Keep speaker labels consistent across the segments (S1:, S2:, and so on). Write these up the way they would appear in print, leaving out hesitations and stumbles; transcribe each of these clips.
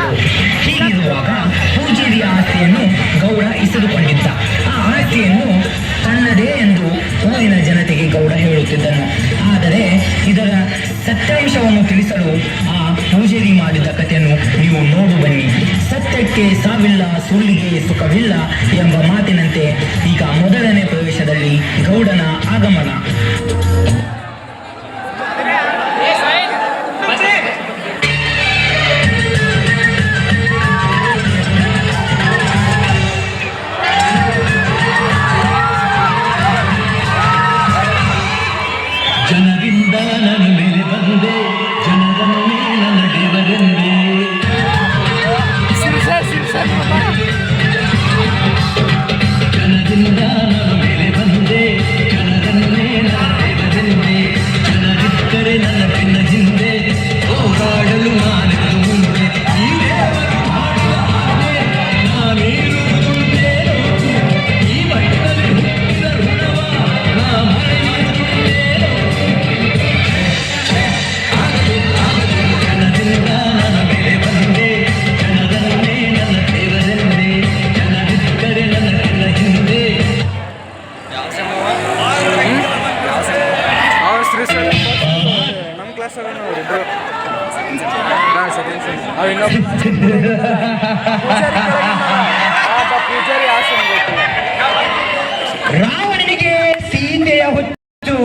S1: ಮಾಡಿದಳು. ಹೀಗಿರುವಾಗ ಪೂಜಾರಿಯ ಆಸ್ತಿಯನ್ನು ಗೌಡ ಇಸಿದುಕೊಂಡಿದ್ದ. ಆ ಆಸ್ತಿಯನ್ನು ತನ್ನದೇ ಎಂದು ಊರಿನ ಜನತೆಗೆ ಗೌಡ ಹೇಳುತ್ತಿದ್ದನು. ಆದರೆ ಇದರ ಸತ್ಯಾಂಶವನ್ನು ತಿಳಿಸಲು ಆ ಪೂಜಾರಿ ಮಾಡಿದ ಕಥೆಯನ್ನು ನೀವು ನೋಡು ಬನ್ನಿ. ಸತ್ಯಕ್ಕೆ ಸಾವಿಲ್ಲ, ಸುಳ್ಳಿಗೆ ಸುಖವಿಲ್ಲ ಎಂಬ ಮಾತಿನಂತೆ ಈಗ ಮೊದಲನೇ ಪ್ರವೇಶದಲ್ಲಿ ಗೌಡನ ಆಗಮನ.
S2: ಜನರಿಂದ ನನ್ನ ಮೇಲೆ ಬಂದೆ, ಜನರನ್ನೇ ನನ್ನ ದೇವರೆಂದೆ. ಜನರಿಂದ ನನ್ನ ಮೇಲೆ ಬಂದೆ, ಜನರನ್ನೇ ನನ್ನ ದೇವರೆಂದೆ. ಜನರಿದ್ದರೆ ನನ್ನ ಬೆನ್ನ ಹಿಂದೆ, ಹೋರಾಡಲು ನಾನೆಂದು ಮುಂದೆ. ಈ ದೇವರು ಮಾಡುವ ಹಾಗೆ ನಾನಿರುವುದುಂಟೇನೋ, ಈ ಮಟ್ಟದಲ್ಲಿ ಹುಟ್ಟಿದ ಋಣವ ನಾ ಮರೆಯುವುದುಂಟೇನೋ. ಜನರಿಂದ ನನ್ನ ಮೇಲೆ ಬಂದೆ, ಜನರನ್ನೇ ನನ್ನ ದೇವರೆಂದೆ. ಜನರಿದ್ದರೆ ನನ್ನ ಬೆನ್ನ ಹಿಂದೆ.
S3: ನಮ್ಮ ಕ್ಲಾಸ್ ಇಬ್ರು ಪೂಜಾರಿ ಆಸೆ
S1: ರಾವಣನಿಗೆ ಸೀತೆಯ ಹುಚ್ಚು,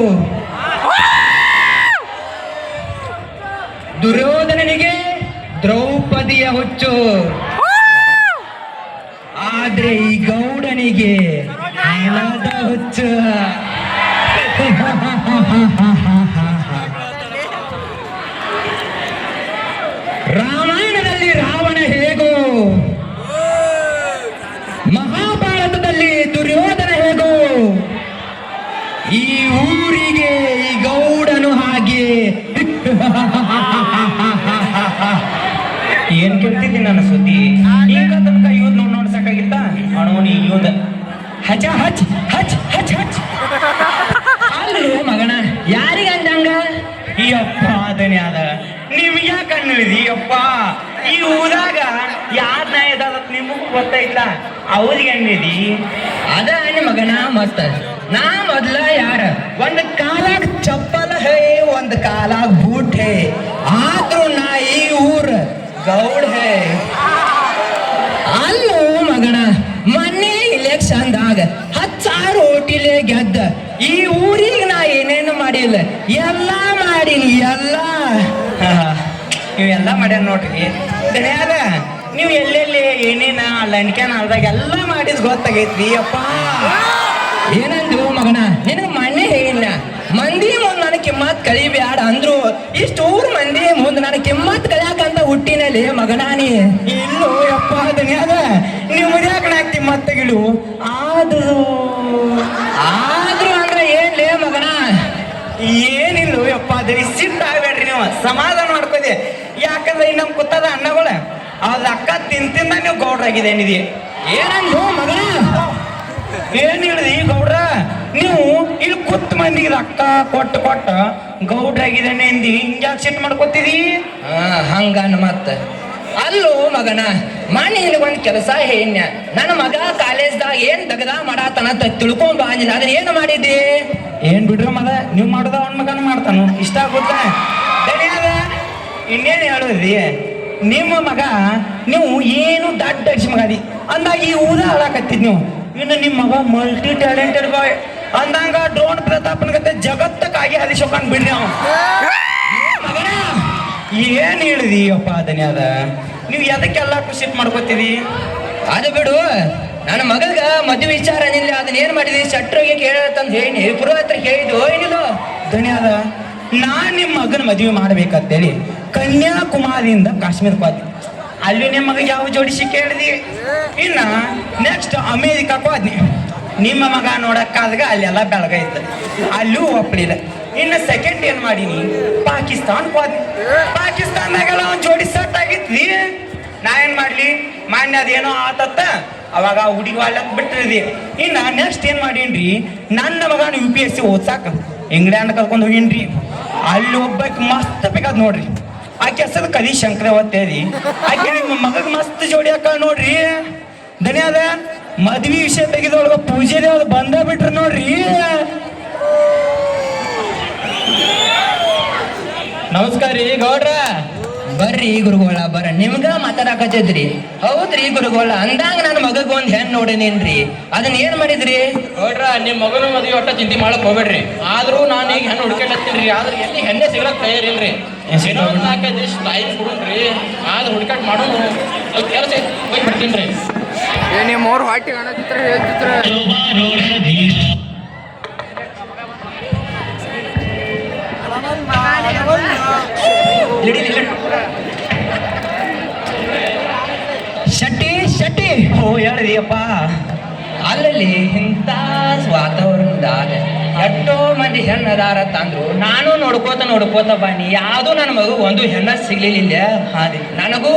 S1: ದುರ್ಯೋಧನನಿಗೆ ದ್ರೌಪದಿಯ ಹುಚ್ಚು, ಆದ್ರೆ ಈ ಗೌಡನಿಗೆ ಹಣದ ಹುಚ್ಚು. ರಾಮಾಯಣದಲ್ಲಿ ರಾವಣ ಹೇಗೋ, ಮಹಾಭಾರತದಲ್ಲಿ ದುರ್ಯೋಧನ ಹೇಗೋ, ಈ ಊರಿಗೆ ಈ ಗೌಡನು ಹಾಗೆ. ಏನ್ ಕೇಳ್ತಿದ್ದೀನಿ ನನ್ನ ಸುದ್ದಿ? ಈಗ ತನಕ ಯೂದ್ ನೋಡ್ ಸಾಕಾಗಿತ್ತ ಅಣೋನಿ ಯೂದ್ ಹಚ ಹಚ್ ಹಚ್ ಹಚ್ ಹಚ್ ಅಲ್ಲೂ ಮಗನ ಯಾರಿಗ ಅಂದಂಗ ಈ ಅಪ್ಪ ಅದನ್ನೇ ಅದ. ನಿಮ್ಗೆ ಯಾಕೆ ಅನ್ನಿದಿ ಅಪ್ಪ? ಈ ಊರಾಗ ಯಾರ ನ್ಯಾಯ ಅದಾವತ್ ನಿಮಗೂ ಗೊತ್ತಾಯ್ತಾ? ಅವ್ರಿಗೆ ಅನ್ನಿದಿ ಅದ ಅನ್ನ ಮಗನ. ಮಸ್ತ್ ನಾ ಮೊದ್ಲ ಯಾರ ಒಂದ್ ಕಾಲಾಗ ಚಪ್ಪಲ್ ಹೇ, ಒಂದ್ ಕಾಲಾಗ ಬೂಟ್ ಹೇ, ಆದ್ರೂ ನಾ ಈ ಊರ್ ಗೌಡ್ ಹೇ. ಅಲ್ಲೂ ಮಗನ ಮೊನ್ನೆ ಇಲೆಕ್ಷನ್ದಾಗ 10,000 ಓಟಿಲೆ ಗೆದ್ದ. ಈ ಊರಿಗೆ ನಾ ಏನೇನು ಮಾಡಿಲ್ಲ, ಎಲ್ಲ ಮಾಡೀನಿ ಎಲ್ಲ. ನೀವೆಲ್ಲ ಮಾಡ್ಯಾರ ನೋಡ್ರಿ. ದನಿಯಾದ ನೀವು ಎಲ್ಲೆಲ್ಲಿ ಏನೇನ ಲಂಡ್ಕ್ಯಾನ ಆಲ್ದಾಗ ಎಲ್ಲ ಮಾಡಿದ್ ಗೊತ್ತಾಗೈತ್ರಿ ಅಪ್ಪ. ಏನಂದ್ರು ಮಗನ, ನಿನಗೆ ಮಣ್ಣೆ ಹೇಳಿಲ್ಲ, ಮಂದಿ ಮುಂದೆ ನನಗೆ ಕಿಮ್ಮತ್ ಕಳಿಬ್ಯಾಡ ಅಂದ್ರು. ಇಷ್ಟು ಊರ್ ಮಂದಿ ಮುಂದೆ ನನಗೆ ಕಿಮ್ಮತ್ ಕಳಿಯಾಕಂತ ಹುಟ್ಟಿನಲ್ಲಿ ಮಗನ ನೀ ಇಲ್ಲೋ ಯಪ್ಪ. ದನಿಯಾದ ನೀವು ಮುರಿಯಾಕ ನಾ ಕಿಮ್ಮತ್ ತೆಗಿಲು ಆದ್ರೂ ಅಂದ್ರೆ ಏನ್ಲೇ ಮಗನ? ಏನಿಲ್ಲ ಯಪ್ಪ, ಅದ್ರಿ ಸಿಟ್ಟು ಆಗ್ಬೇಡ್ರಿ ನೀವು, ಸಮಾಧಾನ ಮಾಡ್ಕೋದೆ. ಯಾಕಂದ್ರೆ ಈ ನಮ್ ಕುತ್ತದ ಅಣ್ಣಗಳ ಅದ್ ಅಕ್ಕ ತಿಂದ ನೀವು ಗೌಡ್ರಾಗಿದೆ ಏನಿದೆ. ಏನಂದು ಮಗನ? ಏನ್ ಹೇಳಿದಿ ಗೌಡ್ರ? ನೀವು ಇಲ್ಲಿ ಕುತ್ತ ಮಂದಿಗೆ ಅಕ್ಕ ಕೊಟ್ಟು ಗೌಡ್ರಾಗಿದ್ದಾನೆ ಎಂದಿ ಹಿಂಗ್ಯಾಕೆ ಸಿಟ್ಟು ಮಾಡ್ಕೊತೀರಿ? ಹಂಗನ್ ಮತ್ತ ಅಲ್ಲೂ ಮಗನ, ಮನೆ ಒಂದ್ ಕೆಲಸ ಏನ್ಯ ನನ್ನ ಮಗ ಕಾಲೇಜ್ದಾಗ ಏನ್ ದಗದ ಮಾಡಾತನ ತಿಳ್ಕೊಂಡ್ ಬಂದಿಲ್ಲ, ಅದನ್ನ ಏನು ಮಾಡಿದ್ದಿ? ಏನ್ ಬಿಡ್ರ ಮಗ, ನೀವು ಮಾಡೋದ ಅವನ ಮಗನ ಮಾಡ್ತಾನು, ಇಷ್ಟ ಆಗುತ್ತ. ಇನ್ನೇನು ಹೇಳುದ್ರಿ? ನಿಮ್ಮ ಮಗ ನೀವು ಏನು ದಡ್ಡ ಅಡ್ಸಿ ಮಗ ಅದಿ ಅಂದಾಗ ಈ ಊದ ಹಾಳಾಕತ್ತಿದ್ ನೀವು. ಇನ್ನು ನಿಮ್ಮ ಮಗ ಮಲ್ಟಿ ಟ್ಯಾಲೆಂಟೆಡ್ ಬಾಯ್ ಅಂದಂಗ ಡ್ರೋನ್ ಪ್ರತಾಪನ ಗತೆ ಜಗತ್ತಕ್ಕಾಗಿ ಹರಿಸೋಕಂಡ್ ಬಿಡ್ರಿ ಅವ ಮಗನ. ಏನ್ ಹೇಳಿದಿ ಅಪ್ಪ ಅದನ್ನೇ ಅದ? ನೀವು ಎದಕ್ಕೆಲ್ಲ ಖುಷಿ ಮಾಡ್ಕೋತೀರಿ? ಅದು ಬಿಡು, ನನ್ನ ಮಗಗ ಮದುವೆ ವಿಚಾರ ಏನಿಲ್ಲ, ಅದನ್ನ ಏನ್ ಮಾಡಿದಿ? ಶಟ್ರಿಗೆ ಕೇಳತ್ತಂತ ಹೇಳಿ ಇಬ್ರು ಹತ್ರ ಕೇಳಿದ್ವು ಏನಿಲ್ಲ? ಧನ್ಯವಾದ. ನಾನ್ ನಿಮ್ಮ ಮಗನ ಮದುವೆ ಮಾಡ್ಬೇಕಂತೇಳಿ ಕನ್ಯಾಕುಮಾರಿಯಿಂದ ಕಾಶ್ಮೀರಕ್ಕೆ ಹೋದ್ವಿ. ಅಲ್ಲಿ ನಿಮ್ಮ ಮಗ ಯಾವ ಜೋಡಿಸಿ ಕೇಳಿದ್ವಿ. ಇನ್ನ ನೆಕ್ಸ್ಟ್ ಅಮೇರಿಕಾಕ್ಕೂ ಹೋದ್ನಿ. ನಿಮ್ಮ ಮಗ ನೋಡಕ್ಕಾದಾಗ ಅಲ್ಲೆಲ್ಲ ಬೆಳಗೈತೆ, ಅಲ್ಲೂ ಒಪ್ಪಲಿಲ್ಲ. ಇನ್ನು ಸೆಕೆಂಡ್ ಏನ್ ಮಾಡೀನಿ, ಪಾಕಿಸ್ತಾನ್ ಹೋದ್ನಿ. ಪಾಕಿಸ್ತಾನ್ದಾಗೆಲ್ಲ ಒಂದು ಜೋಡಿ ಸೆಟ್ ಆಗಿದ್ವಿ. ನಾ ಏನ್ ಮಾಡ್ಲಿ, ಮಾನ್ಯ ಅದೇನೋ ಆತತ್ತ, ಅವಾಗ ಹುಡುಗಿ ವಾಲಕ್ ಬಿಟ್ಟಿದ್ವಿ. ಇನ್ನ ನೆಕ್ಸ್ಟ್ ಏನ್ ಮಾಡೀನ್ರಿ, ನನ್ನ ಮಗನ UPSC ಓದ್ಸಾಕ ಇಂಗ್ಲೆಂಡ್ ಕರ್ಕೊಂಡು ಹೋಗಿನ್ರಿ. ಅಲ್ಲಿ ಒಬ್ಬಕ್ಕೆ ಮಸ್ತ್ ಬೇಕಾದ್ ನೋಡ್ರಿ. ಆಕೆ ಹೆಸರು ಕದಿ ಶಂಕರವತ್ತೆ ರೀ. ಆಕೆ ನಿಮ್ಮ ಮಗಗ್ ಮಸ್ತ್ ಜೋಡಿ ಹಾಕ ನೋಡ್ರಿ. ಧನ್ಯವಾದ. ಮದ್ವಿ ವಿಷಯ ತೆಗೆದೊಳಗ ಪೂಜೆ ದೇವ್ರು ಬಂದ ಬಿಟ್ರ ನೋಡ್ರಿ.
S4: ನಮಸ್ಕಾರ ರೀ ಗೌಡ್ರ. ಬರ್ರಿ ಗುರುಗೋಳ ಬರ್ರ, ನಿಮ್ಗ ಮಾತಾಡಕತ್ತಿದ್ರಿ. ಹೌದ್ರಿ ಗುರುಗೋಳ, ಅಂದಂಗ ನನ್ನ ಮಗಗ್ ಒಂದ್ ಹೆಣ್ ನೋಡೇನೇನ್ರಿ, ಅದನ್ನ ಏನ್ ಮಾಡಿದ್ರಿ?
S3: ನೋಡ್ರ ನಿಮ್ ಮಗನ ಮದ್ವೆ ಒಟ್ಟ ಚಿಂತೆ ಮಾಡಕ್ ಹೋಗ್ಬೇಡ್ರಿ. ಆದ್ರೂ ನಾನು ಈಗ ಹೆಣ್ಣು ಹುಡ್ಕಾಡತ್ತೀನಿ. ಆದ್ರೆ ಎಲ್ಲಿ ಹೆಣ್ಣೆ ಸಿಗ್ಲಕ್ ತಯಾರಿಲ್ರಿ. ಏನೋ ಒಂದು ನಾಲ್ಕೈದು ದಿವಸ ಟೈಮ್ ಕೊಡ್ರಿ. ಆದ್ರೆ ಹುಡ್ಕಾಟ್ ಮಾಡೋನು ಸ್ವಲ್ಪ ಕೆಲಸ ಹೋಗಿ ಬಿಡ್ತೀನಿ ರೀ.
S5: ನಿಮ್ಮ ಅವ್ರ ಹೊಟ್ಟೆ ಕಾಣತಿತ್ರ ಹೇಳ್ತಿತ್ರ.
S4: ಶೆಟ್ಟಿ ಶೆಟ್ಟಿ,
S1: ಓ ಹೇಳ್ರಿ ಅಪ್ಪ.
S4: ಅಲ್ಲಲ್ಲಿ ಇಂಥ ವಾತಾವರಣದಾಗ ಎಷ್ಟೋ ಮಂದಿ ಹೆಣ್ಣದಾರ ತಂದ್ರು. ನಾನು ನೋಡ್ಕೋತ ಬನ್ನಿ, ಯಾವ್ದು ನನ್ನ ಮಗು ಒಂದು ಹೆಣ್ಣ ಸಿಗ್ಲಿಲ್ಲ.
S1: ಹಾದಿ
S4: ನನಗೂ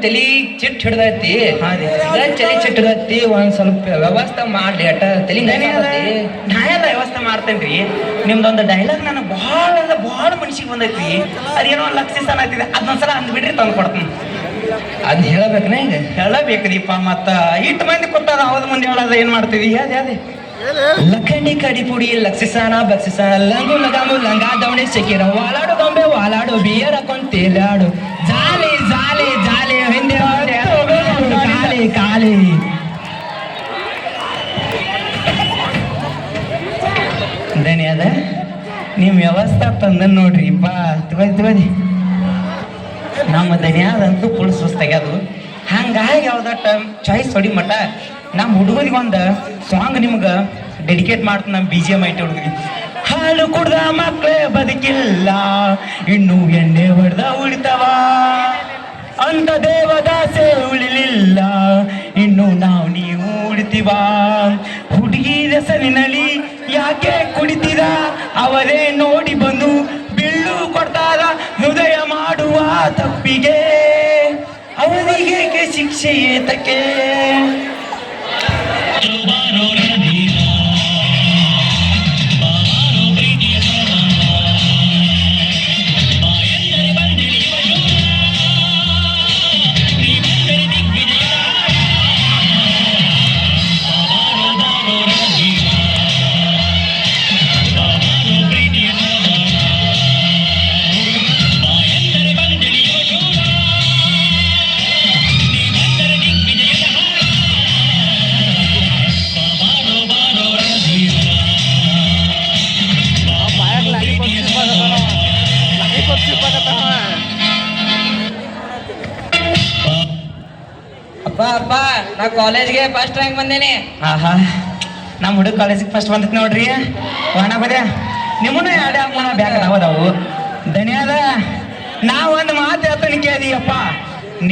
S4: ತಲಿ ಚಿಟ್ ಹಿಡ್ದೈತಿ.
S1: ಹಾದಿ
S4: ತಲಿ ಚಿಟ್ ಹಿಡ್ದೈತಿ. ಒಂದ್ ಸ್ವಲ್ಪ ವ್ಯವಸ್ಥೆ ಮಾಡ್ಲಿ. ಅಟ್ಟ ತಲಿ
S1: ನಾ ಎಲ್ಲ ವ್ಯವಸ್ಥೆ ಮಾಡ್ತೇನ್ರಿ. ನಿಮ್ದೊಂದು ಡೈಲಾಗ್ ನನಗೆ ಭಾಳ ಮನ್ಸಿಗೆ ಬಂದೈತಿ. ಅದೇನೋ ಲಕ್ಷಿಸ್ತಾನ ಆಗ್ತಿದೆ, ಅದೊಂದ್ಸಲ ಅಂದ್ಬಿಡ್ರಿ ತಂದು ಕೊಡ್ತೀನಿ.
S4: ಅದ್ ಹೇಳಬೇಕನ ಈಗ?
S1: ಹೇಳಬೇಕ್ರಿಪ್ಪ. ಮತ್ತ ಇಟ್ಟು ಮಂದಿ ಕೊಟ್ಟಾರ, ಹೌದು ಮುಂದೆ ಹೇಳೋದ ಏನ್ ಮಾಡ್ತೀವಿ? ಅದೇ
S4: ಲಖಂಡಿ ಕಡಿಪುಡಿ ಲಕ್ಷಿಸಾನ ಬಕ್ಷಿಸಾನ ಲಂಗು ಲಗಾಮು ಲಂಗಾ ದವಣಿ ಸಿಕ್ಕಿರ ವಾಲಾಡು ಗೊಂಬೆ ವಾಲಾಡು ಬಿಯರ್ ಹಾಕೊಂಡ್ ತೇಲಾಡು ಜಾಲಿ ಜಾಲಿ ಜಾಲಿ ಹಿಂದೆ ಕಾಲಿ ಕಾಲಿ.
S1: ಧನ್ಯವಾದ. ನಿಮ್ ವ್ಯವಸ್ಥೆ ತಂದ ನೋಡ್ರಿಪ್ಪ. ತಗೋದಿ ನಮ್ಮ ಧನ್ಯವಾದಂತೂ ಫುಲ್ ಸುಸ್ತಾಗ್ಯದು. ಹಂಗಾಗಿ ಯಾವ್ದಟ್ಟ ಚಾಯ್ಸ್ ಹೊಡಿ ಮಟ ನಮ್ಮ ಹುಡುಗರಿಗೆ ಒಂದು ಸಾಂಗ್ ನಿಮ್ಗೆ ಡೆಡಿಕೇಟ್ ಮಾಡ್ತೀನಿ. ನಮ್ಮ BGM ಐಟಿ ಹುಡುಗರಿಗೆ. ಹಾಲು ಕುಡ್ದ ಮಕ್ಕಳೇ ಬದುಕಿಲ್ಲ, ಇನ್ನು ಎಣ್ಣೆ ಹೊಡೆದ ಉಳಿತವ, ಅಂತ ದೇವದಾಸೆ ಉಳಿಲಿಲ್ಲ, ಇನ್ನು ನೀವು ಉಳಿತೀವ. ಹುಡುಗಿ ಹೆಸರಿನಲ್ಲಿ ಯಾಕೆ ಕುಡಿತೀರ, ಅವರೇ ನೋಡಿ ಬಂದು ಬಿಲ್ಲು ಕೊಡ್ತಾರ ಹೃದಯ ಮಾಡುವ ತಪ್ಪಿಗೆ, ಅವರಿಗೆ ಶಿಕ್ಷೆ ಏತಕ್ಕೆ.
S4: ಅಪ್ಪ ಅಪ್ಪ, ನಾ ಕಾಲೇಜ್ಗೆ ಫಸ್ಟ್ ರ್ಯಾಂಕ್ ಬಂದೇನಿ.
S1: ಆಹಾ, ನಮ್ಮ ಹುಡುಗ ಕಾಲೇಜಿಗೆ ಫಸ್ಟ್ ಬಂದೈತಿ ನೋಡ್ರಿ. ಒಣ ಬದ್ಯಾ ನಿಮ್ಮನ್ನ ಎರಡೇ ಹಾಕೋಣ ಬ್ಯಾಕ್ ಅದಾವು. ಧನ್ಯವಾದ. ನಾ ಒಂದು ಮಾತು ಹೇಳ್ತಾನೆ ಕೇಳಿದೀಯಪ್ಪ.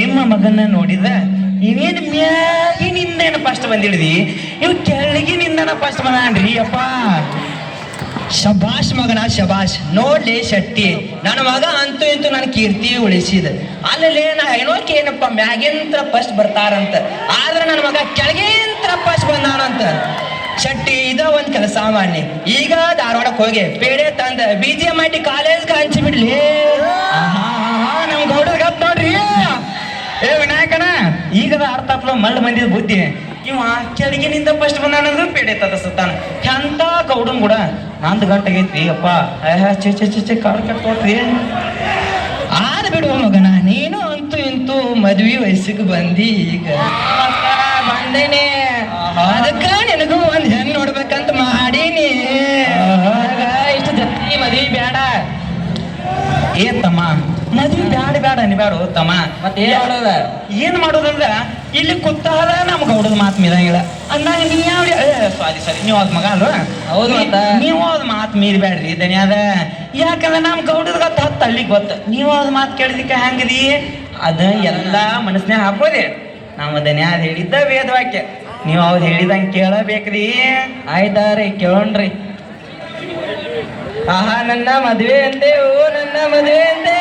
S1: ನಿಮ್ಮ ಮಗನ್ನ ನೋಡಿದ ಇವೇನು ಮ್ಯಾಗಿನಿಂದೇನು ಫಸ್ಟ್ ಬಂದಿಳಿದಿ, ಇವ್ ಕೆಳಗಿನಿಂದನ ಫಸ್ಟ್ ಬಂದಾನ್ರಿ ಅಪ್ಪ.
S4: ಶಬಾಷ್ ಮಗನ ಶಬಾಷ್. ನೋಡ್ಲಿ ಶೆಟ್ಟಿ, ನನ್ನ ಮಗ ಅಂತೂ ಇಂತೂ ನನ್ನ ಕೀರ್ತಿ ಉಳಿಸಿದ. ಅಲ್ಲಲ್ಲಿ ನಾ ಏನಪ್ಪ ಮ್ಯಾಗಿಂತ್ರ ಫಸ್ಟ್ ಬರ್ತಾರಂತ, ಆದ್ರೆ ನನ್ನ ಮಗ ಕೆಳಗಿಂತ್ರ ಫಸ್ಟ್ ಬಂದಾನಂತ. ಶೆಟ್ಟಿ, ಇದ ಒಂದ್ ಕೆಲಸ ಮಾಡಿ, ಈಗ ಧಾರವಾಡಕ್ಕೆ ಹೋಗಿ ಪೇಡೆ ತಂದ BGM IT ಕಾಲೇಜ್ಗೆ ಹಂಚಿ ಬಿಡ್ಲಿ.
S1: ನಮ್ ಗೌಡರ್ ಗಪ್ ನೋಡ್ರಿ. ಏ ವಿನಾಯಕನ, ಈಗದ ಅರ್ಥಪ್ಲ ಮಳ್ಳ ಮಂದಿದ ಬುದ್ಧಿ. ಇವ ಕೆಳಗಿನಿಂದ ಫಸ್ಟ್ ಬಂದಾನಂದ್ರೆ ಪೇಡೆ ತದಸ್ತಾನ. ಎಂತ ಗೌಡನ್ ಕೂಡ ನಂದು ಗಂಟಾಗೈತಿ ಅಪ್ಪ. ಚೆ ಕಾಡು ಕಟ್ಕೊಟ್ರಿ.
S4: ಆದ ಬಿಡುವ ಮಗನ, ನೀನು ಅಂತೂ ಇಂತೂ ಮದ್ವಿ ವಯಸ್ಸಿಗೆ ಬಂದಿ. ಈಗ ಬಂದೇನೆ, ಅದಕ್ಕ ನಿನಗೂ ಒಂದ್ ಹೆಣ್ ನೋಡ್ಬೇಕಂತ ಮಾಡೀನಿ. ಇಷ್ಟು ಜಲ್ದಿ ಮದ್ವಿ ಬೇಡ.
S1: ಏ ತಮ್ಮ, ಮದ್ವಿ ಬ್ಯಾಡ ಅನ್ಬ್ಯಾಡು ತಮ್ಮ.
S4: ಮತ್ತೆ ಏನ್ ಮಾಡೋದ?
S1: ಏನ್ ಮಾಡೋದಂದ್ರ ಇಲ್ಲಿ ಕುತ್ತಾದ ನಮ್ ಗೌಡದ ಮಾತು ಮೀರಂಗಿಲ್ಲ ಅಂದಾಗ ನೀ ಯಾವ ಸಾರಿ ನೀವು ಅದ್ ಮಗ ಅಲ್ವ?
S4: ಹೌದು ಮತ್ತ?
S1: ನೀವು ಅದ್ ಮಾತು ಮೀರ್ಬ್ಯಾಡ್ರಿ ಧನ್ಯವಾದ. ಯಾಕಂದ್ರೆ ನಮ್ ಗೌಡದ ಗೊತ್ತ ಹತ್ತು ಹಳ್ಳಿಗೆ ಗೊತ್ತ. ನೀವು ಅದ್ ಮಾತು ಕೇಳಿದಕ್ಕೆ ಹೆಂಗದಿ ಅದ ಎಲ್ಲಾ ಮನಸ್ನ್ಯಾಗ ಹಾಕೋದೆ. ನಮ್ಮ ಧನ್ಯವಾದ ಹೇಳಿದ್ದ ವೇದವಾಕ್ಯ, ನೀವು ಅವ್ರು ಹೇಳಿದಂಗೆ ಕೇಳಬೇಕ್ರಿ.
S4: ಆಯ್ತಾರಿ, ಕೇಳೋಣ್ರಿ. ಆಹಾ, ನನ್ನ ಮದ್ವೆ ಅಂತೆ, ಓ ನನ್ನ ಮದ್ವೆ ಅಂತೆ.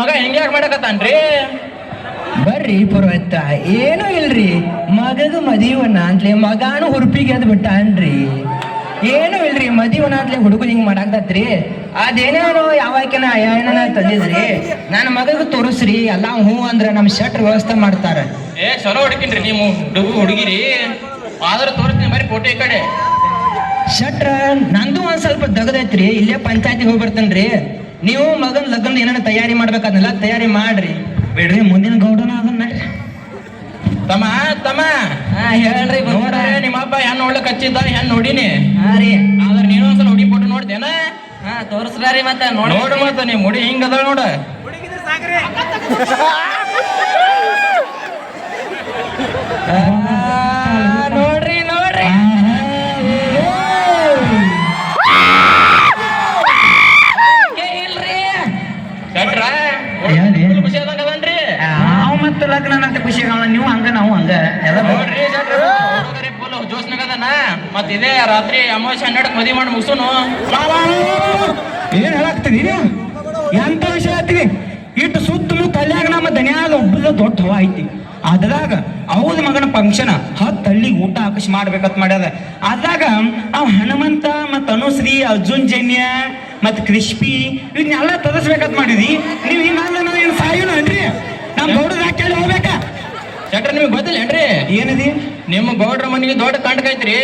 S3: ಮಗ ಹಿಂಗ್ಯಾಕ್ ಮಾಡಕತ್ತಾನ್ರಿ
S4: ಬರ್ರಿ ಪುರೋಹಿತ ಏನೂ ಇಲ್ರಿ ಮಗಗ ಮದಿವನ ಅಂತಲೇ ಮಗಾನು ಹುರುಪಿಗೆ ಅದ್ ಬಿಟ್ಟಾನ್ರಿ ಏನೂ ಇಲ್ರಿ ಮದಿವನ ಅಂತಲೇ ಹುಡುಗ ಹಿಂಗ್ ಮಾಡಾಕ್ತತ್ರಿ ಅದೇನೇನೋ ಯಾವಾಕಿನ ಅಯ್ಯನ ತಂದಿದ್ರಿ ನನ್ನ ಮಗಗ ತೋರಿಸ್ರಿ ಎಲ್ಲ ಹೂ ಅಂದ್ರ ನಮ್ ಶೆಟ್ರ್ ವ್ಯವಸ್ಥೆ ಮಾಡ್ತಾರ
S3: ಚಲೋ ಹುಡುಕಿನ್ರಿ ನೀವು ಹುಡುಗಿರಿ ಆದ್ರೆ ತೋರಿಸ್ತೀನಿ ಬರೀ ಫೋಟೋ ಈ ಕಡೆ
S4: ಶೆಟ್ರ ನಂದು ಒಂದ್ ಸ್ವಲ್ಪ ದಗದೈತ್ರಿ ಇಲ್ಲೇ ಪಂಚಾಯತಿಗೆ ಹೋಗಿ ಬರ್ತೇನ್ರಿ ನೀವು ಮಗನ್ ಲಗ್ನದ ಏನಾರ ತಯಾರಿ ಮಾಡ್ಬೇಕಾದ್ನೆಲ್ಲ ತಯಾರಿ ಮಾಡ್ರಿ ಬಿಡ್ರಿ ಮುಂದಿನ ಗೌಡನ ಅದನ್ನ
S3: ತಮ್ಮ ತಮ್ಮ
S4: ಹೇಳ್ರಿ
S3: ನೋಡ ನಿಮ್ಮಪ್ಪ ಹೆಣ್ಣು ನೋಡ್ಲಿಕ್ಕೆ ಹಚ್ಚಿದ್ದ ಹೆಣ್ಣು ನೋಡಿನಿ
S4: ಹಾ ರೀ
S3: ಆದ್ರೆ ನೀನು ಒಂದ್ಸಲ ಹುಡುಗಿ ಫೋಟೋ ನೋಡ್ತೇನ
S4: ತೋರಿಸ್ರಿ ಮತ್ತೆ
S3: ನೋಡು ಮತ್ತ ನೀ ಮುಡಿ ಹಿಂಗ ಅದ ನೋಡ
S4: ನೋಡ್ರಿ ನೋಡ್ರಿ ಇಲ್ರಿ
S3: ಶೆಟ್ರ ಖುಷಿ ಆದಂಗ ಅದನ್ರಿ
S1: ನಾವು ಮತ್ತೆ ಲಗ್ನ ಅಂತ ಖುಷಿ ನೀವು ಹಂಗ ನಾವು ಹಂಗ ಎಲ್ಲ
S3: ನೋಡ್ರಿ ಶೆಟ್ರ ಹುಡುಗರಿ ಫುಲ್ ಜೋಸ್ನಾಗ ಅದಾನ ಮತ್ ಇದೇ ರಾತ್ರಿ ಅಮಾವಾಸ್ಯೆ 12ಕ್ಕೆ ಮದುವೆ ಮಾಡಿ ಮುಗಿಸೋನು
S1: ಏನ್ ಹೇಳಾಕ್ತಿದಿ ಎಂತ ವಿಷಯ ಆಗ್ತಿದಿ ಇಟ್ಟು ಸುತ್ತಮುತ್ತ ಅಲ್ಯಾಗ ನಮ್ಮ ದನಿಯಾಗ ಒಬ್ಬದ ದೊಡ್ಡ ಹವಾ ಐತಿ ಅದ್ರಾಗ ಅವದ ಮಗನ ಫಂಕ್ಷನ್ 10 ಹಳ್ಳಿಗೆ ಊಟ ಹಾಕಿಸಿ ಮಾಡ್ಬೇಕಂತ ಮಾಡ್ಯಾದ ಅದ್ರಾಗ ಅವ್ ಹನುಮಂತ ಮತ್ ಅನುಶ್ರೀ ಅರ್ಜುನ್ ಜನ್ಯ ಮತ್ ಕ್ರಿಸ್ಪಿ ಇವನ್ನೆಲ್ಲ ತರಿಸ್ಬೇಕಂತ ಮಾಡಿದಿ ನೀವ್ ಹಿಂಗಲ್ಲ ಏನ್ ಸಾಯುನ ಅನ್ರಿ ನಮ್ ಗೌಡದ ಕೇಳಿ ಹೋಗ್ಬೇಕಾ
S3: ಶೆಟ್ರ ನಿಮ್ಗೆ ಗೊತ್ತಿಲ್ಲೇನ್ರಿ
S1: ಏನದಿ
S3: ನಿಮ್ಮ ಗೌಡ್ರ ಮನೆಗೆ ದೊಡ್ಡ ಕಂಟಕೈತ್ರಿ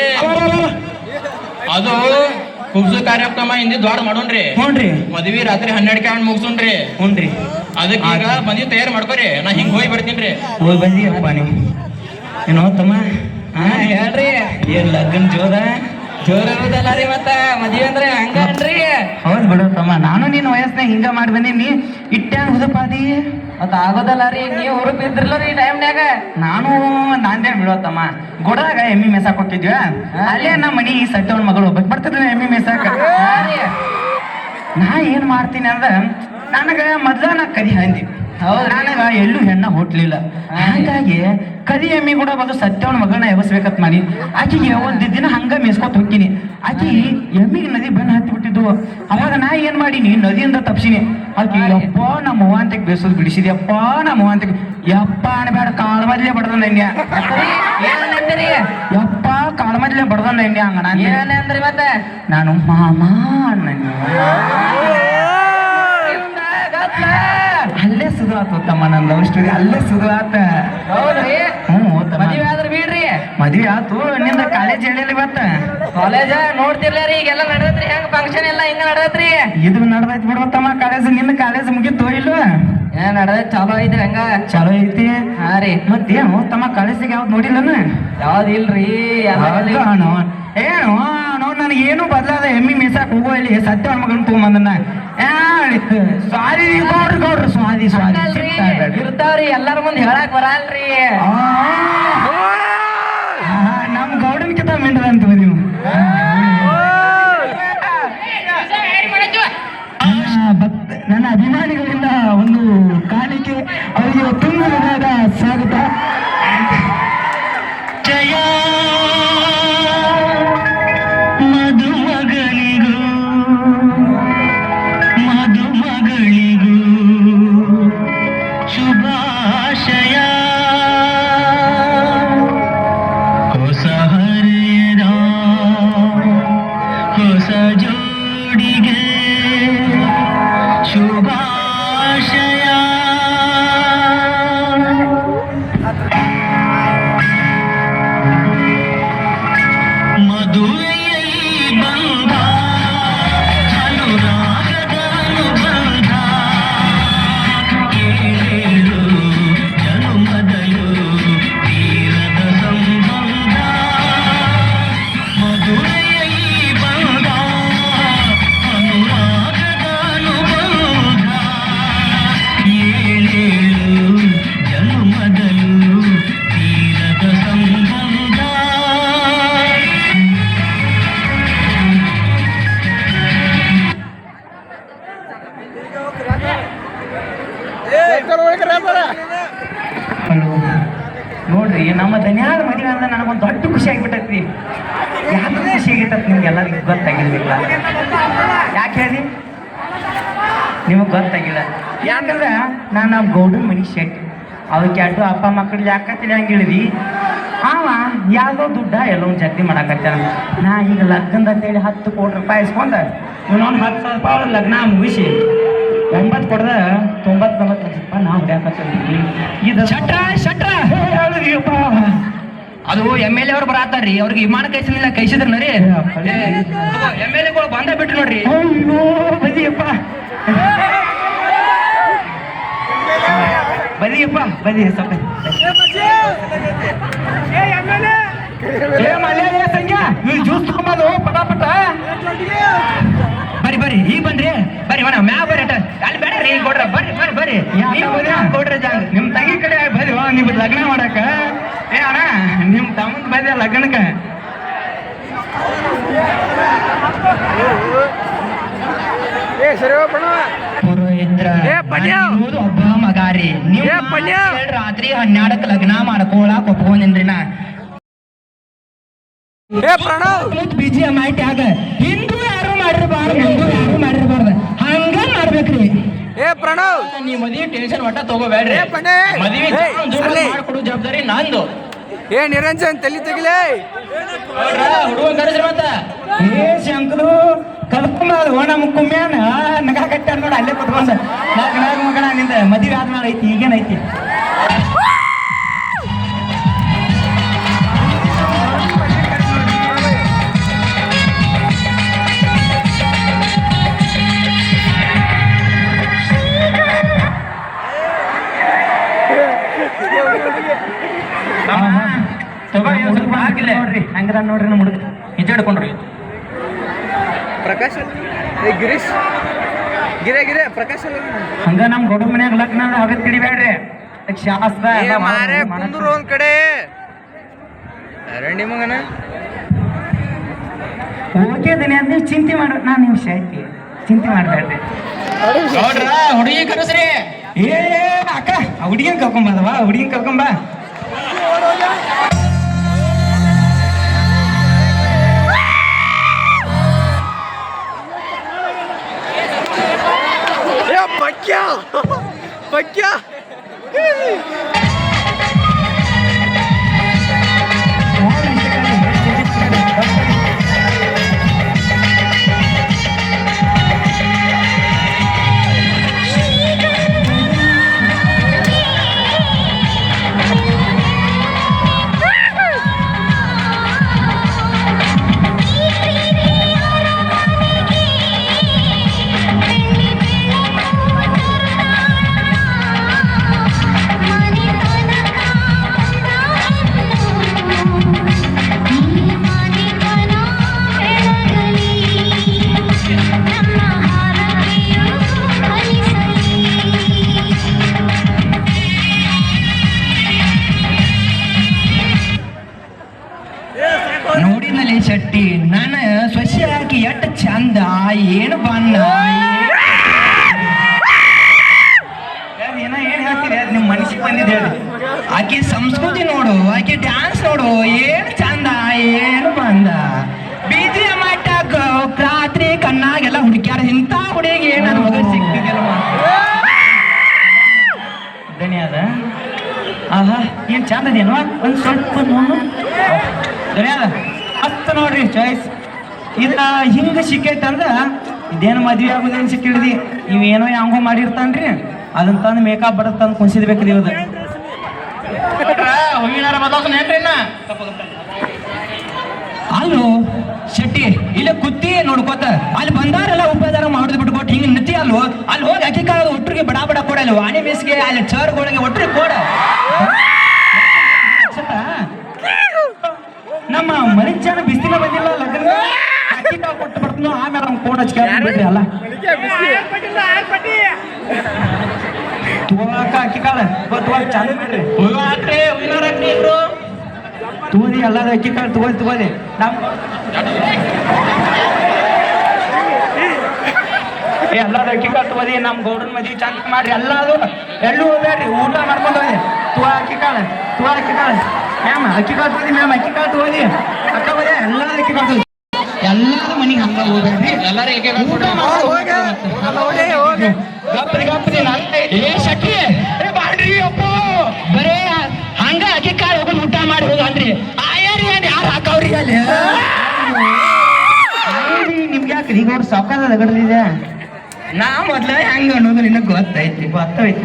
S3: ಅದು ಕುಬ್ಸು ಕಾರ್ಯಕ್ರಮ ಹಿಂದಿ ದೊಡ್ಡ ಮಾಡೋಣ್ರಿ
S1: ಹ್ಞೂನ್ರಿ
S3: ಮದ್ವಿ ರಾತ್ರಿ 12ಕ್ಕೆ ಹಣ್ಣು ಮುಗಿಸೋಣ್ರಿ
S1: ಹ್ಞೂನ್ರಿ
S3: ಅದಕ್ಕೆ ಈಗ ಮದ್ವಿ ತಯಾರು ಮಾಡ್ಕೋರಿ ನಾ ಹಿಂಗ್ ಹೋಗಿ ಬರ್ತೀನಿ
S1: ಹೋಗಿ ಬಂದಿಯಪ್ಪ ನೀವು ಏನೋ ತಮ್ಮ ಹೇಳ್ರಿ ಏನ್ ಲಗ್ನ ಜೋರ
S4: ಇರೋದಲ್ಲ ರೀ ಮತ್ತ ಮದ್ವೆ ಅಂದ್ರೆ ಹಂಗನ್ರಿ
S1: ಹೌದ್ ಬಿಡು ತಮ್ಮ ನಾನು ನಿನ್ನ ವಯಸ್ಸಿನಾಗ ಹಿಂಗ ಮಾಡಿ ಬಂದೀನಿ ಇಟ್ಟ್ಯಾಂಗ ಹುದಪಾದಿ
S4: ಮತ್ತ ಆಗೋದಲ್ಲ ರೀ ನೀವು ಹುರುಪ್ ಇದ್ರಲ್ಲ ರೀ ಟೈಮ್ನ್ಯಾಗ
S1: ನಾನು ನಾಂದೇ ಬಿಡೋತಮ್ಮ ಗೊಡದಾಗ ಎಮ್ಮಿ ಮೇಸಾಕ್ ಹೋಗಿದ್ವಿ ಅಲ್ಲೇ ನಮ್ಮ ಮನಿ ಸಟ್ಟವನ್ ಮಗಳು ಹೋಗ್ಬೇಕು ಬರ್ತಿದ್ವಿ ಎಮ್ಮಿ ಮೇಸಾಕ ನಾ ಏನ್ ಮಾಡ್ತೀನಿ ಅಂದ್ರ ನನಗ ಮೊದ್ಲ ನಾ ಕದಿ ಹಂದಿ ನನಗ ಎಲ್ಲೂ ಹೆಣ್ಣ ಹುಟ್ಲಿಲ್ಲ ಹಾಗಾಗಿ ಕದಿ ಎಮ್ಮಿ ಕೂಡ ಬಂದು ಸತ್ಯವನ ಮಗಳನ್ನ ಎಬಸ್ಬೇಕತ್ ಮಾಡಿ ಆಕೆಗೆ ಒಂದ್ ದಿನ ಹಂಗ ಮೇಸ್ಕೊತ ಹೋಗ್ತೀನಿ ಆಕಿ ಎಮ್ಮಿಗೆ ನದಿ ಬೆನ್ನ ಹತ್ತಿ ಬಿಟ್ಟಿದ್ದು ಅವಾಗ ನಾ ಏನ್ ಮಾಡೀನಿ ನದಿಯಿಂದ ತಪ್ಸಿನಿ ಆಕಿ ಯಪ್ಪ ನಮ್ಮ ಮೂವಂತಕ್ಕೆ ಬೇಸೋದು ಬಿಡಿಸಿದಿ ಯಪ್ಪ ನಮ್ಮ ಮೂವಂತಕ್ಕೆ ಯಪ್ಪ ಅನ್ಬೇಡ ಕಾಳ್ಮದ್ಲೆ ಬಡದ ನನ್ಯ ಯಪ್ಪ ಕಾಳ್ಮದ್ಲೆ ಬಡದ ನನ್ಯ ಹಂಗಣ
S4: ಏನಂದ್ರಿ ಮತ್ತೆ
S1: ನಾನು ಮಾಮ ನನ್ನ ಅಲ್ಲೇ ಸುದು ಆತು ತಮ್ಮ ನನ್ನ ಲವ್ ಸ್ಟೋರಿ ಅಲ್ಲೇ ಸುದು ಆತ
S4: ಹೌದ್ರಿ ಮದ್ವೆ ಆದ್ರ ಬಿಡ್ರಿ
S1: ಮದ್ವೆ ಆತು ನಿಂದ ಕಾಲೇಜ್ ಹೇಳಿಲ್ಲ ಇವತ್ತ
S4: ಕಾಲೇಜ ನೋಡ್ತಿರ್ಲ ರೀ ಈಗೆಲ್ಲ ನಡೆದತ್ರಿ ಹೆಂಗ್ ಫಂಕ್ಷನ್ ಎಲ್ಲ ಹಿಂಗ ನಡೆದತ್ರಿ
S1: ಇದು ನಡ್ದೈತಿ ಬಿಡ್ಬತ್ತಮ್ಮ ಕಾಲೇಜ್ ನಿನ್ನ ಕಾಲೇಜ್ ಮುಗಿತು ಇಲ್ವ
S4: ಏನ್ ನಡೆದೈತಿ ಚಲೋ ಐತ್ರಿ ಹಂಗ
S1: ಚಲೋ ಐತಿ
S4: ಹಾ ರೀ
S1: ಮತ್ತೇನು ತಮ್ಮ ಕಾಲೇಜಿಗೆ ಯಾವ್ದು ನೋಡಿಲ್ಲನ
S4: ಯಾವ್ದು ಇಲ್ರಿ
S1: ಏನು ನೋಡ್ ನನಗೆ ಏನು ಬದಲಾದ ಎಮ್ಮಿ ಮೇಸಾಕ್ ಹೋಗೋ ಇಲ್ಲಿ ಸತ್ಯ ಮಗನ್ ತಗೊಂಬಂದನ್ನ ಸ್ವಾದಿ ಗೌಡ್ರು ಸ್ವಾದಿ
S4: ಇರ್ತಾವ್ರಿ ಎಲ್ಲಾರ ಮುಂದೆ ಹೇಳಕ್ ಬರಲ್ರಿ
S1: ನಮ್ ಗೌಡನ್ ಕಿತ ಮಿಂಡದಂತ ನೀವು ನನ್ನ ಅಭಿಮಾನಿಗಳಿಂದ ಒಂದು ಕಾಣಿಕೆ ಅವರಿಗೆ ತುಂಬದ ಸ್ವಾಗತ ಜಯ ಮಧುಮಗಳಿಗೂ ಶುಭಾಶಯ ಹೊಸ ಹರಿದ ಹೊಸ ಜೋಡಿಗೆ ಶುಭಾಶಯ ಮದುವೆಯಲ್ಲಿ ಬಂದ ಅನುರಾಗದ ಅನುಬಂಧ ಕೇಳು ಜನುಮದಲು ತೀರದ ಸಂಬಂಧ ಮದುವೆಯಲ್ಲಿ ಬಂದ ಅನುರಾಗದ ಅನುಬಂಧ ಏಳೇಳು ಜನುಮದಲು ತೀರದ ಸಂಬಂಧ ಹಲೋ ನೋಡ್ರಿ ನಮ್ಮ ಧನ್ಯಾದ ಮದುವೆ ಅಂದ್ರೆ ನನಗೊಂದು ದೊಡ್ಡ ಖುಷಿ ಆಗಿಬಿಟ್ಟೈತಿ ಯಾಕೆ ಖುಷಿ ಆಗೈತತ್ ನಿಮ್ಗೆ ಎಲ್ಲರಿಗೂ ಗೊತ್ತಾಗಿರ್ಬೇಕಲ್ಲ ಯಾಕೆ ಹೇಳಿ ನಿಮಗೆ ಗೊತ್ತಾಗಿಲ್ಲ ಯಾಕಂದ್ರೆ ನಾನು ನಮ್ಮ ಗೌಡನ ಮನೆ ಶೆಟ್ಟಿ ಅವಕ್ಕೆ ಅಡ್ಡು ಅಪ್ಪ ಮಕ್ಕಳು ಯಾಕೆ ತಿಳಿಯಂಗೆ ಹೇಳಿದಿ ಅವ ಯಾವುದೋ ದುಡ್ಡ ಎಲ್ಲೋ ಒಂದು ಜಗ್ತಿ ಮಾಡಾಕತ್ತಾನ ನಾ ಈಗ ಲಗ್ನದ ಅಂತೇಳಿ 10 ಕೋಟಿ ರೂಪಾಯಿ ಇಸ್ಕೊಂಡ ಇನ್ನೊಂದು 10,000 ರೂಪಾಯಿ ಲಗ್ನ ಮುಗಿಸಿ 9 ಕೊಡ್ದ 90-40 ಲಕ್ಷ ರೂಪಾಯಿ ನಾವು ಹೊಡ್ಯಾಕತ್ತೀವಿ ಇದು ಶಟ್ರ ಹೇಳಿದೀಯಪ್ಪ
S4: ಅದು ಎಮ್ ಎಲ್ ಎ ಅವ್ರು ಬರತ್ತಾರ್ರಿ ಅವ್ರಿಗೆ ವಿಮಾನ ಕೈಸಿಲ್ಲ ಕೈಸಿದ್ರ ರೀ ಎಮ್ ಎಲ್ ಎಗಳು ಬಂದ ಬಿಟ್ರು ನೋಡ್ರಿ
S1: ಅಯ್ಯೋ ಬದಿಯಪ್ಪ ಬದಿ ಸ್ವಲ್ಪ ಜ್ಯೂಸ್ ತಗೊಂಬದು ಪಟಾಪಟ
S4: ಬರ್ರಿ ಈಗ ಬನ್ರಿ ಬರ್ರಿ ಮನ ಮ್ಯಾ ಬರ್ರಿ ಅಲ್ಲಿ ಬೇಡ ರೀ ಕೊಡ್ರ ಬರ್ರಿ ಕೊಡ್ರಿ ಜಾಗ
S1: ನಿಮ್ ತಂಗಿ ಕಡೆ ಬದಿ ನೀವು ಲಗ್ನ ಮಾಡಕ ಏ ಅಣ್ಣ ನಿಮ್ ತಮ್ಮಂದ್ ಬದಿ ಲಗ್ನಕ್ಕ
S4: ಪುರೋಹಿತ್ರ ಅನ್ನೋದು ಒಬ್ಬ ಮಗಾರಿ ನೀವು ರಾತ್ರಿ 12ಕ್ಕೆ ಲಗ್ನ ಮಾಡ್ಕೊಳಕ್ ಒಪ್ಕೊಂಡ್ರಿ ನಾ ಬಿಜಿ ಮಾಹಿತಿ ಆಗ ಹಿಂದೂ ಯಾರು ಮಾಡಿರ್ಬಾರ್ದು ಹಿಂದೂ ಯಾರು ಮಾಡಿರ್ಬಾರ್ದು ಹಂಗ ಮಾಡ್ಬೇಕ್ರಿ
S3: ನೀ ಮದುವೆ ಟೆನ್ಷನ್ ಒಟ್ಟ ತಗೋಬೇಡ್ರಿ ಮದುವೆ ಮಾಡ್ಕೊಡು ಜವಾಬ್ದಾರಿ ನಂದು
S5: ನಿರಂಜನ್ ತಲೆ ತೆಗಿಲೇ
S3: ಹುಡುಗ ಕರೆಸ್ರಿ ಮತ್ತ
S1: ಏ ಶಂಕರು ಕಲ್ಕೊಂಬ ನಮ್ಮ ಕುಮ್ಯಾನ ನಗ ಕಟ್ಟ ನೋಡ ಅಲ್ಲೇ ಕುತ್ಕೊಂಡ ನಾಲ್ಕು ಮಗನ ನಿಂದ ಮದುವೆ ಆದ್ಮೇಲೆ ಐತಿ ಈಗೇನೈತಿ ನೋಡ್ರಿ ಹಂಗ್ರ ನೋಡ್ರಿ ನಮ್ಮ ಹುಡುಗ
S3: ಹಿಡ್ಕೊಂಡ್ರಿ
S5: ಪ್ರಕಾಶ್ ಗಿರೀಶ್ ಗಿರೆ ಪ್ರಕಾಶ್
S1: ಹಂಗ ನಮ್ ಗೌಡ ಮನ್ಯಾಗ ಲಗ್ನ ಆಗತ್ ತಿಳಿಬೇಡ್ರಿ ಶಾಸ್ತ್ರ
S5: ಮಾರೇ ಕುಂದ್ರು ಒಂದ್ ಕಡೆ ರಂಡಿ ಮಗನ
S1: ಓಕೆದನಿ ಅದ್ ನೀವು ಚಿಂತೆ ಮಾಡ್ರಿ ನಾನು ನಿಮಿಷ ಐತಿ ಚಿಂತೆ ಮಾಡ್ಬೇಡ್ರಿ
S3: ನೋಡ್ರ ಹುಡುಗಿ ಕರೆಸ್ರಿ
S1: ಏ ಅಕ್ಕ ಹುಡುಗಿನ ಕರ್ಕೊಂಬದವಾ ಹುಡುಗಿನ ಕರ್ಕೊಂಬ
S5: ಪಕ್ಯ
S4: ನೋಡಿದ್ನಲ್ಲಿ ಶೆಟ್ಟಿ ನಾನು ಸೊಸೆ ಹಾಕಿ ಎಟ್ಟ ಚಂದ ಏನು ಬಣ್ಣ
S1: ಏನ್ ಹೇಳ್ತೀರಿ ಅದ್ ನಿಮ್ ಮನಸ್ಸಿಗೆ ಬಂದಿದೆ ಹೇಳಿ
S4: ಆಕಿ ಸಂಸ್ಕೃತಿ ನೋಡು ಆಕಿ ಡ್ಯಾನ್ಸ್ ನೋಡು ಏನು ಚಂದ ಏನು ಬಂದ ಬೀದಿ ಮಟ್ಟಾಗ ರಾತ್ರಿ ಕಣ್ಣಾಗೆಲ್ಲ ಹುಡುಕ್ಯಾರ ಇಂಥ ಹುಡುಗಿ ನನ್ನ ಮಗ ಸಿಕ್ತಿದ್ಯಲ್ಲ
S1: ಧನ್ಯವಾದ ಆಹಾ ಏನ್ ಚಂದ ಅದೇನೋ ಒಂದ್ ಸ್ವಲ್ಪ ನೋಡು ಧನ್ಯವಾದ ಅತ್ತ ನೋಡ್ರಿ ಚಾಯ್ಸ್ ಇದ ಹಿಂಗ ಸಿಕ್ಕೈತಂದ್ರ ಇದೇನು ಮದ್ವೆ ಆಗೋದೇನು ಸಿಕ್ಕಿಡ್ದಿ ಇವೇನೋ ಹಂಗೋ ಮಾಡಿರ್ತಾನ್ರಿ ಅದನ್ನ ತಂದು ಮೇಕಪ್ ಬಡದ್ ತಂದು ಕುಣಿಸಿದ್ಬೇಕ್ರಿ ಇವ್ದು
S3: ಹೂವಿನಾರ ಬದಲಾವಣೆ
S4: ಅಲ್ಲೋ ಶೆಟ್ಟಿ ಇಲ್ಲ ಕುತ್ತಿ ನೋಡ್ಕೋತ ಅಲ್ಲಿ ಬಂದಾರೆಲ್ಲ ಉಪಚಾರ ಮಾಡುದು ಬಿಟ್ಕೊಟ್ಟು ಹಿಂಗ ನಿತ್ತಿ ಅಲ್ವೋ ಅಲ್ಲಿ ಹೋಗಿ ಅಕ್ಕಿ ಕಾಲ ಒಟ್ಟರಿಗೆ ಬಡ ಬಡ ಕೊಡಲ್ಲ ವಾಣಿ ಮಿಸ್ಗೆ ಅಲ್ಲಿ ಚರ್ಗಳಿಗೆ ಒಟ್ಟರಿಗೆ ಕೊಡ
S1: ನಮ್ಮ ಮರಿಚಾನ ಬಿಸಿಲ ಬಂದಿಲ್ಲ ಲಗ್ನ ಅಕ್ಕಿ ಕಾಳು ಕೊಟ್ಟು ಬರ್ತೀನಿ ಆಮೇಲೆ ಅವ್ನು ಕೋಡ್ ಹಚ್ಕೊಂಡ್ಬಿಡ್ರಿ ಅಲ್ಲ ತೂಕ ಅಕ್ಕಿ ಕಾಳ ತೂಕ ಚಾಲು ಬಿಡ್ರಿ
S3: ಹೂವು ಹಾಕ್ರಿ ಹೂವಿನಾರ ಹಾಕ್ರಿ ಇಬ್ರು
S1: ತೂದಿ ಎಲ್ಲಾರು ಅಕ್ಕಿ ಕಾಳು ತಗೋದಿ ಎಲ್ಲಾರು ಅಕ್ಕಿ ಕಾಳು ತಗೋದಿ ನಮ್ಮ ಗೌಡನ ಮದ್ವಿ ಚಂದ ಮಾಡ್ರಿ ಎಲ್ಲಾರು ಎಲ್ಲೂ ಹೋಗ್ಬೇಡ್ರಿ ಊಟ ಮಾಡ್ಕೊಂಡು ಹೋಗಿ ತೂಕ ಅಕ್ಕಿ ಕಾಳು ಮ್ಯಾಮ್ ಅಕ್ಕಿ ಕಾಳು ತಗೋದಿ ಮ್ಯಾಮ್ ಅಕ್ಕಿ ಕಾಳು ತಗೋದಿ ಅಕ್ಕ ಬರೀ ಎಲ್ಲಾರು ಅಕ್ಕಿ ಕಾಳು ಎಲ್ಲಾರು ಮನಿಗೆ ಹಂಗ ಹೋಗ್ಬೇಡ್ರಿ.
S3: ಎಲ್ಲಾರು ಏಕೆ
S1: ಊಟ ಮಾಡಿ ಗಪ್ರಿ ಗಪ್ರಿ ಏ ಶಕ್ತಿ ಏ ಬಾಡ್ರಿ ಅಪ್ಪ ಬರೇ ಹಂಗ ಅಕ್ಕಿ ಕಾಳು ಹೋಗಿ ಊಟ ಮಾಡಿ ಹೋಗಂದ್ರಿ ಆಯಾರಿ ಏನ್ ಯಾರು ಹಾಕವ್ರಿ ಅಲ್ಲಿ ನಿಮ್ಗೆ ಯಾಕ್ರಿ ಈಗ ಅವ್ರು ಸಾವ್ಕಾರ ತಗಡ್ದಿದೆ. ನಾ ಮೊದ್ಲ ಹೆಂಗ ಅನ್ನೋದು ನಿನಗ್ ಗೊತ್ತೈತಿ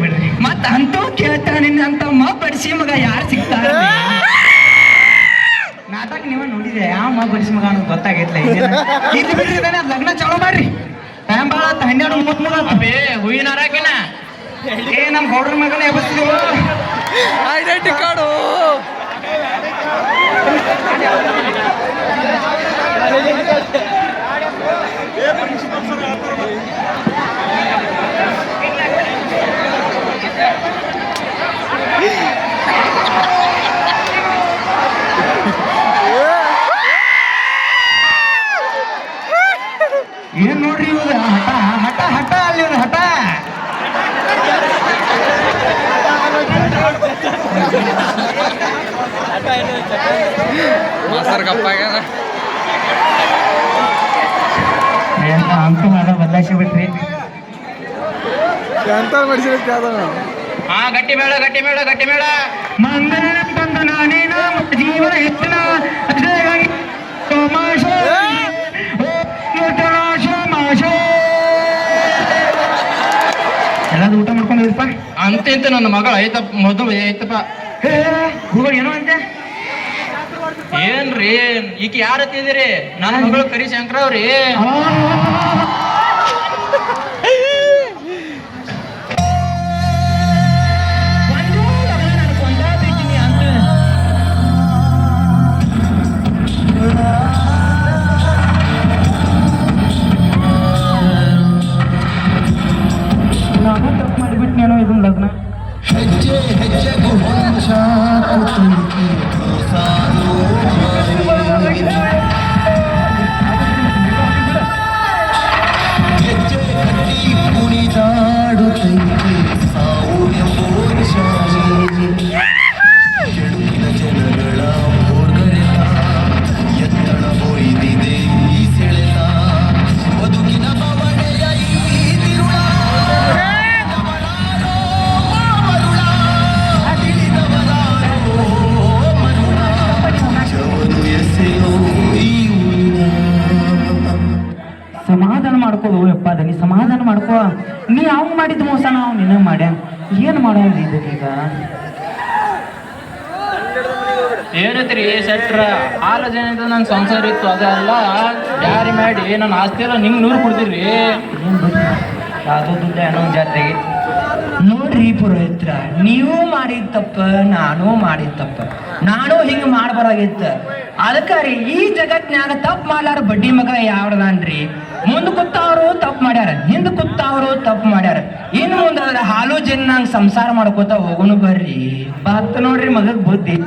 S1: ಬಿಡ್ರಿ. ಮತ್ತ ಅಂತೂ ಕೇಳ್ತಾರ ನಿನ್ನ ಅಂತ ಬಡಿಸಿ ಮಗ ಯಾರು ಸಿಗ್ತಾರ ನಾಟಕ ನೀವ ನೋಡಿದೆ ಯಾವ ಬಡಿಸಿ ಮಗ ಅನ್ನೋದು ಗೊತ್ತಾಗೈತ್ಲ ಇಲ್ಲಿ ಬಿಡ್ರಿ ಲಗ್ನ ಚಾಲೂ ಮಾಡ್ರಿ. ಟೈಮ್ ಭಾಳ 12:33
S3: ಹೂವಿನ ಹಾರಾಕಿನ
S1: ಏ ನಮ್ ಗೌಡ್ರ ಮಗನೇ ಎಬ್ಬಿಸ್ತೀವಿ.
S5: ಐಡೆಂಟಿ ಕಾರ್ಡು
S1: ಏನ್ ನೋಡ್ರಿ ಇವಾಗ ಹಠ ಹಠ ಹಠ ಅಲ್ಲಿ ಒಂದು ಹಠ.
S5: ಮಾಸ್ತರ್ ಗಪ್ಪ ಆಗ್ಯಾನ.
S1: ಅಂತೂ ಅದ ಬದಲಾಯಿಸಿ ಬಿಟ್ರಿ.
S5: ಎಂತ ಮಾಡಿಸಿರಕ್ಕೆ ಯಾವ್ದವ
S3: ಹಾ ಗಟ್ಟಿ ಮೇಳ ಗಟ್ಟಿ ಮೇಳ ಗಟ್ಟಿ ಮೇಳ
S1: ಮಂಗನ ಬಂದ ನಾನೇನ ಜೀವ ಹೆಚ್ಚಿನ ಅಕ್ಷರವಾಗಿ ತಮಾಷೆ ಎಲ್ಲಾದ್ರು ಊಟ ಮಾಡ್ಕೊಂಡಿರಪ್ಪ.
S3: ಅಂತ ಇಂತ ನನ್ನ ಮಗಳು ಐತಪ್ಪ ಮೊದಲು ಐತಪ್ಪ.
S1: ಹುಡುಗರು ಏನೋ ಅಂತೆ
S3: ಏನ್ರಿ ಈಗ ಯಾರ ಹತ್ತಿದಿರಿ? ನನ್ನ ಮಗಳು ಕರಿ ಶಂಕರ ಅವ್ರಿ.
S1: ನಾನು ತಪ್ಪು ಮಾಡಿಬಿಟ್ನೇನೋ ಇದನ್ನ ಲಗ್ನ.
S2: ಹೆಜ್ಜೆ ಹೆಜ್ಜೆಗೂ ವಂಶ ಕುತುಂಬಿ ಸಾಲು ಹೆಜ್ಜೆ ಕಟ್ಟಿ ಕುಣಿದಾಡುತ್ತೈತೆ ಸಾವು ಎಂಬ ಶಾಲೆ ಕೆಡುಕಿನ ಜನಗಳ ಹೋರ್ಗರೆತ ಎತ್ತಡ ಹೋಯ್ದಿದೆ ಈ ಸೆಳೆತ ಬದುಕಿನ ಬವಣೆಯ ಈ ತಿರುಳ
S1: ಸಮಾಧಾನ ಮಾಡ್ಕೋದು ಯಪ್ಪ ದನಿ ಸಮಾಧಾನ ಮಾಡ್ಕೋ. ನೀ ಅವ್ನು ಮಾಡಿದ ಮೋಸ ನಾವು ನಿನ್ನ ಮಾಡ್ಯಾನ ಏನ್ ಮಾಡೋದು ಇದೀಗ?
S3: ಏನೈತ್ರಿ ಶೆಟ್ರ ಹಾಲು ಜನ ನನ್ನ ಸಂಸಾರ ಇತ್ತು ಅದೆಲ್ಲ ಜಾರಿ ಮಾಡಿ ನನ್ನ ಆಸ್ತಿ ಎಲ್ಲ ನಿಮ್ಗೆ 100 ಕೊಡ್ತೀರಿ.
S1: ಏನ್ ಬಿಡ್ರಿ ಯಾವ್ದೋ ದುಡ್ಡ ಏನೋ ಒಂದ್ ಜಾತ್ರೆಗೆ ನೋಡ್ರಿ ಪುರೋಹಿತ್ರ, ನೀವು ಮಾಡಿದ ತಪ್ಪ ನಾನು ಮಾಡಿದ ತಪ್ಪ. ನಾನು ಹಿಂಗ ಮಾಡ್ಬಾರಾಗಿತ್ತ. ಅದಕ್ಕ ರೀ ಈ ಜಗತ್ನ್ಯಾಗ ತಪ್ಪು ಮಾಡ್ಲಾರ ಬಡ್ಡಿ ಮಗ ಯಾವ್ದಾನ್ರಿ? ಮುಂದ್ ಕೂತವ್ರು ತಪ್ಪು ಮಾಡ್ಯಾರ, ಹಿಂದ್ ಕೂತವ್ರು ತಪ್ಪು ಮಾಡ್ಯಾರ. ಇನ್ನು ಮುಂದಾದ್ರೆ ಹಾಲು ಜನ ಸಂಸಾರ ಮಾಡ್ಕೋತ ಹೋಗೋನು ಬರ್ರಿ. ಬತ್ತ ನೋಡ್ರಿ ಮಗಗ್ ಬುದ್ಧಿ.